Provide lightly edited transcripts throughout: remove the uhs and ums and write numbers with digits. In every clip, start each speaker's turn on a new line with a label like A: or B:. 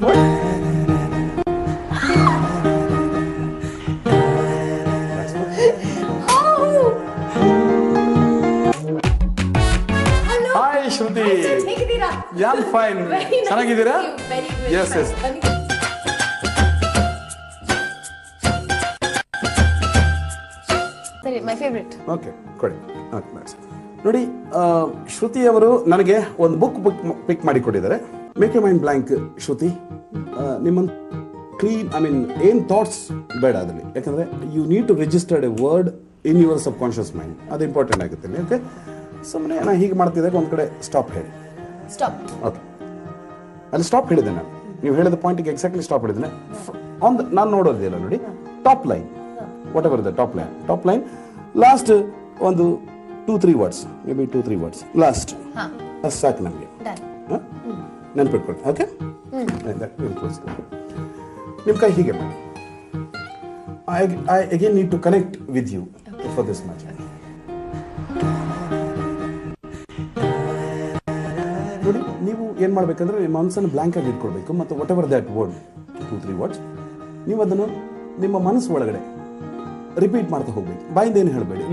A: word? Hi Shruti.
B: ಹೇಗಿದ್ದೀರಾ?
A: Yeah, I'm fine. ಚೆನ್ನಾಗಿದ್ದೀರಾ?
B: Very
A: Yes, yes.
B: ಸರಿ, my favorite.
A: ಓಕೆ ಕೊಡಿ. ಓಕೆ ಮ್ಯಾಟ್ಸ್ ನೋಡಿ, ಶ್ರುತಿ ಅವರು ನನಗೆ ಒಂದು ಬುಕ್ ಪಿಕ್ ಮಾಡಿ ಕೊಟ್ಟಿದ್ದಾರೆ. Make you mind blank Shruti. ನಿಮ್ಮನ್ನು ಕ್ಲೀನ್, ಐ ಮೀನ್ ಏನು ಥಾಟ್ಸ್ ಬೇಡ ಅದರಲ್ಲಿ, ಯಾಕಂದರೆ you need to registered a word in your subconscious mind. ಅದು ಇಂಪಾರ್ಟೆಂಟ್ ಆಗುತ್ತೆ. ಓಕೆ, ಸುಮ್ಮನೆ ನಾನು ಹೀಗೆ ಮಾಡ್ತಿದ್ದಾಗ ಒಂದು ಕಡೆ ಸ್ಟಾಪ್ ಹೇಳಿ.
B: Stop.
A: ಓಕೆ, ಅಲ್ಲಿ ಸ್ಟಾಪ್ ಹೇಳಿದೆ ನಾನು. ನೀವು ಹೇಳಿದ ಪಾಯಿಂಟಿಗೆ ಎಕ್ಸಾಕ್ಟ್ಲಿ ಸ್ಟಾಪ್ ಹೇಳಿದ್ದೇನೆ. ಆನ್ ದ ನಾನು ನೋಡೋದಿಲ್ಲ ನೋಡಿ, top line, whatever the top line, last ಒಂದು 2-3 words, maybe 2-3 words last, ಅಷ್ಟು ಸಾಕು ನಮಗೆ. ನೆನ್ಪಿಟ್ಕೊಳ್ಳಿ. ಓಕೆ, ನಿಮ್ಮ ಕೈ ಹೀಗೆ ಮಾಡಿ. I again need to connect with you for this match. ನೋಡಿ, ನೀವು ಏನು ಮಾಡಬೇಕಂದ್ರೆ ನಿಮ್ಮ ಮನಸ್ಸನ್ನು ಬ್ಲ್ಯಾಂಕ್ ಆಗಿ ಇಟ್ಕೊಳ್ಬೇಕು, ಮತ್ತು what ever that word 2-3 words ನೀವು ಅದನ್ನು ನಿಮ್ಮ ಮನಸ್ಸು ಒಳಗಡೆ ರಿಪೀಟ್ ಮಾಡ್ತಾ ಹೋಗ್ಬೇಕು. ಬಾಯಿಂದ ಏನು ಹೇಳಬೇಡಿ,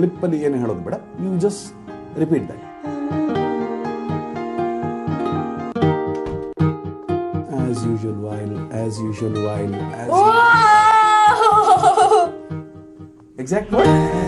A: ಲಿಪ್ಪಲ್ಲಿ ಏನು ಹೇಳೋದು ಬೇಡ. You just repeat that. As usual while, as usual while, exact word.